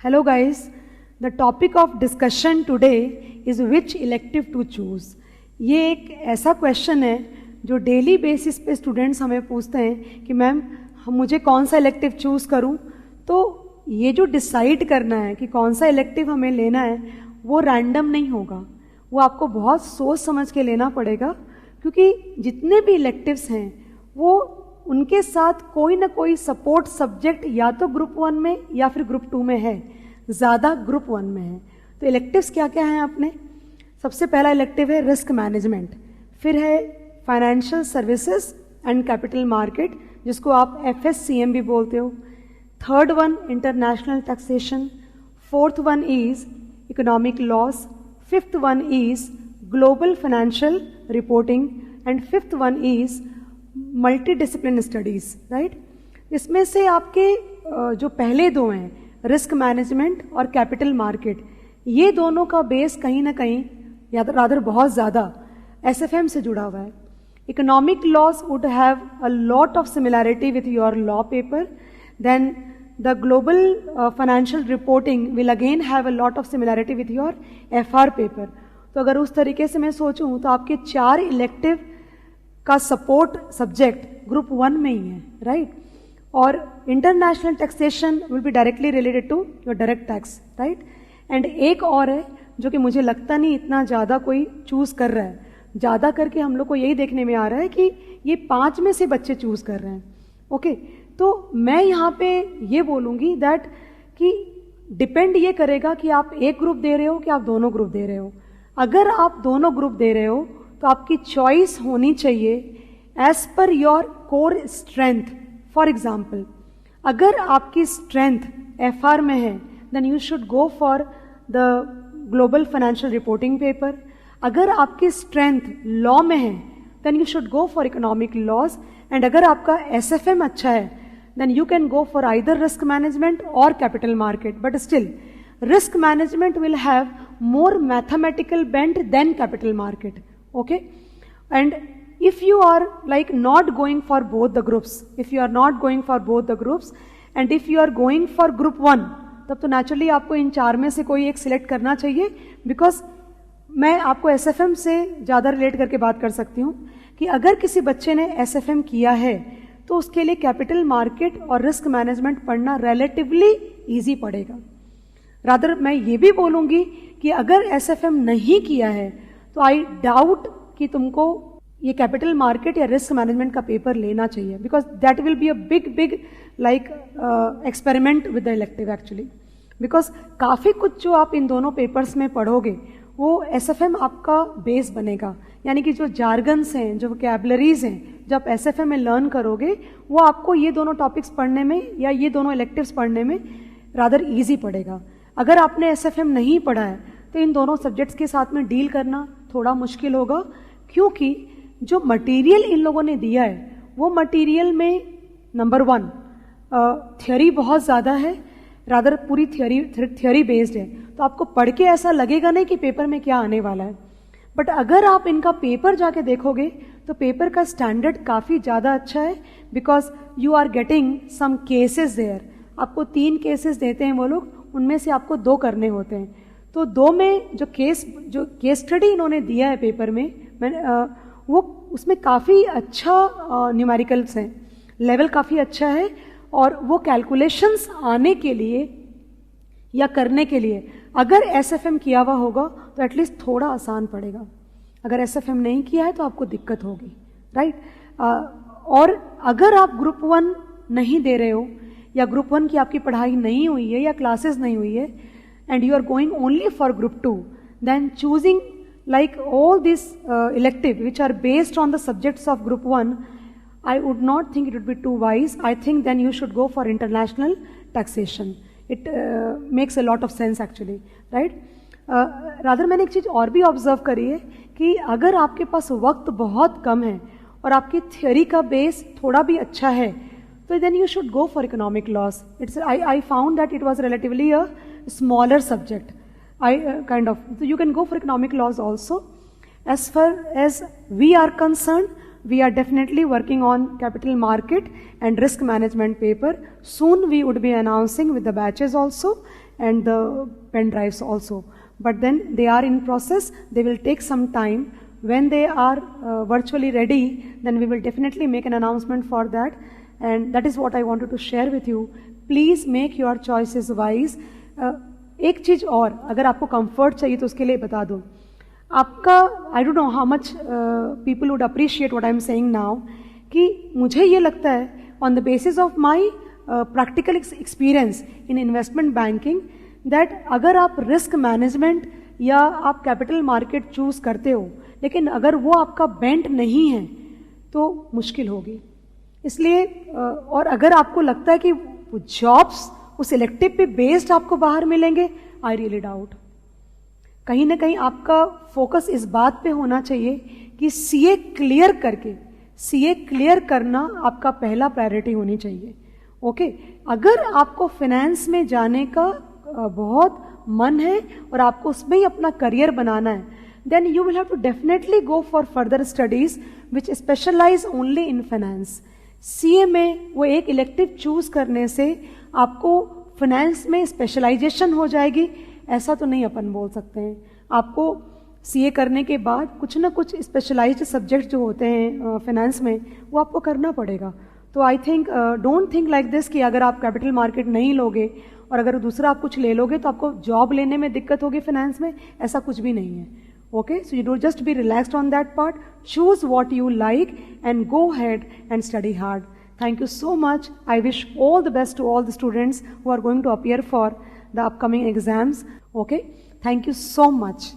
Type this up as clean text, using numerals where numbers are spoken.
Hello guys, the topic of discussion today is which elective to choose. ये एक ऐसा question है जो डेली बेसिस पे स्टूडेंट्स हमें पूछते हैं कि मैम मुझे कौन सा इलेक्टिव चूज़ करूं. तो ये जो डिसाइड करना है कि कौन सा इलेक्टिव हमें लेना है वो रैंडम नहीं होगा, वो आपको बहुत सोच समझ के लेना पड़ेगा, क्योंकि जितने भी इलेक्टिव्स हैं वो उनके साथ कोई ना कोई सपोर्ट सब्जेक्ट या तो ग्रुप 1 में या फिर ग्रुप 2 में है, ज़्यादा ग्रुप 1 में है. तो इलेक्टिव्स क्या क्या हैं आपने? सबसे पहला इलेक्टिव है रिस्क मैनेजमेंट, फिर है financial services and capital market जिसको आप FSCM भी बोलते हो. Third one international taxation, fourth one is economic loss, fifth one is global financial reporting and fifth one is multi discipline studies. Right, इसमें से आपके जो पहले दो हैं रिस्क मैनेजमेंट और कैपिटल मार्केट, ये दोनों का बेस कहीं ना कहीं या तो रादर बहुत ज़्यादा SFM से जुड़ा हुआ है. Economic loss would have a lot of similarity with your law paper, then the global financial reporting will again have a lot of similarity with your FR paper. तो अगर उस तरीके से मैं सोचूं तो आपके 4 इलेक्टिव का सपोर्ट सब्जेक्ट ग्रुप 1 में ही है. राइट, और international taxation will be directly related to your direct tax. Right, and एक और है जो कि मुझे लगता नहीं इतना ज़्यादा कोई चूज़ कर रहा है, ज़्यादा करके हम लोग को यही देखने में आ रहा है कि ये 5 में से बच्चे चूज़ कर रहे हैं. ओके, तो मैं यहाँ पे ये बोलूँगी दैट कि डिपेंड ये करेगा कि आप एक ग्रुप दे रहे हो कि आप दोनों ग्रुप दे रहे हो. अगर आप दोनों ग्रुप दे रहे हो तो आपकी चॉइस होनी चाहिए as per your core strength. For example, अगर आपकी स्ट्रेंथ FR में है then you should go for the global financial reporting paper. अगर आपकी स्ट्रेंथ लॉ में है then you should go for economic laws. And अगर आपका SFM अच्छा है then you can go for either risk management और capital market. But still risk management will have more mathematical bent than capital market. Okay, and if you are like not going for both the groups, if you are not going for both the groups and if you are going for group 1, तब तो naturally आपको इन 4 में से कोई एक select करना चाहिए. Because मैं आपको SFM से ज़्यादा रिलेट करके बात कर सकती हूँ कि अगर किसी बच्चे ने SFM किया है तो उसके लिए कैपिटल मार्केट और रिस्क मैनेजमेंट पढ़ना रिलेटिवली ईजी पड़ेगा. रादर मैं ये भी बोलूँगी कि अगर SFM नहीं किया है तो आई डाउट कि तुमको ये कैपिटल मार्केट या रिस्क मैनेजमेंट का पेपर लेना चाहिए, because that will be a big like experiment with the elective actually. Because काफ़ी कुछ जो आप इन दोनों पेपर्स में पढ़ोगे वो SFM आपका बेस बनेगा. यानी कि जो जार्गन्स हैं, जो वोकैबुलरीज हैं, जो आप SFM में लर्न करोगे वो आपको ये दोनों टॉपिक्स पढ़ने में या ये दोनों इलेक्टिव्स पढ़ने में रादर ईजी पड़ेगा. अगर आपने SFM नहीं पढ़ा है तो इन दोनों सब्जेक्ट्स के साथ में डील करना थोड़ा मुश्किल होगा, क्योंकि जो मटेरियल इन लोगों ने दिया है वो मटेरियल में नंबर 1 थ्योरी बहुत ज़्यादा है, रादर पूरी थ्योरी बेस्ड है. तो आपको पढ़ के ऐसा लगेगा नहीं कि पेपर में क्या आने वाला है. बट अगर आप इनका पेपर जाके देखोगे तो पेपर का स्टैंडर्ड काफ़ी ज़्यादा अच्छा है, because you are getting some cases there. आपको 3 केसेस देते हैं वो लोग, उनमें से आपको 2 करने होते हैं. तो 2 में जो केस स्टडी इन्होंने दिया है पेपर में, वो उसमें काफ़ी अच्छा न्यूमेरिकल्स हैं, लेवल काफ़ी अच्छा है. और वो कैलकुलेशंस आने के लिए या करने के लिए अगर SFM किया हुआ होगा तो एटलीस्ट थोड़ा आसान पड़ेगा. अगर SFM नहीं किया है तो आपको दिक्कत होगी. राइट, और अगर आप ग्रुप 1 नहीं दे रहे हो या ग्रुप 1 की आपकी पढ़ाई नहीं हुई है या क्लासेस नहीं हुई है and you are going only for group 2, then choosing like all these elective which are based on the subjects of group 1, I would not think it would be too wise. I think then you should go for international taxation. It makes a lot of sense actually, right? Rather मैंने एक चीज़ और भी observe करी है कि अगर आपके पास वक्त बहुत कम है और आपकी थ्योरी का बेस थोड़ा भी अच्छा है तो then you should go for economic loss. I found that it was relatively a smaller subject. So you can go for economic laws also. As far as we are concerned, we are definitely working on capital market and risk management paper. Soon we would be announcing with the batches also, and the pen drives also. But then they are in process, they will take some time. When they are virtually ready, then we will definitely make an announcement for that. And that is what I wanted to share with you. Please make your choices wise. एक चीज़ और, अगर आपको comfort चाहिए तो उसके लिए बता दो. आपका, I don't know how much people would appreciate what I am saying now, कि मुझे ये लगता है on the basis of my practical experience in investment banking, that अगर आप risk management या आप capital market choose करते हो, लेकिन अगर वो आपका बेंट नहीं है तो मुश्किल होगी. इसलिए और अगर आपको लगता है कि जॉब्स उस इलेक्टिव पे बेस्ड आपको बाहर मिलेंगे, आई रियली डाउट. कहीं ना कहीं आपका फोकस इस बात पे होना चाहिए कि सीए क्लियर करके, सीए क्लियर करना आपका पहला प्रायोरिटी होनी चाहिए. ओके, अगर आपको फाइनेंस में जाने का बहुत मन है और आपको उसमें ही अपना करियर बनाना है, then you will have to definitely go for further studies which specialize only in finance. CA में वो एक इलेक्टिव चूज करने से आपको फाइनेंस में स्पेशलाइजेशन हो जाएगी, ऐसा तो नहीं अपन बोल सकते हैं. आपको CA करने के बाद कुछ ना कुछ स्पेशलाइज्ड सब्जेक्ट जो होते हैं फाइनेंस में, वो आपको करना पड़ेगा. तो I think don't think like this कि अगर आप कैपिटल मार्केट नहीं लोगे और अगर दूसरा आप कुछ ले लोगे तो आपको जॉब लेने में दिक्कत होगी फाइनेंस में. ऐसा कुछ भी नहीं है. Okay, so you don't just be relaxed on that part. Choose what you like and go ahead and study hard. Thank you so much. I wish all the best to all the students who are going to appear for the upcoming exams. Okay, thank you so much.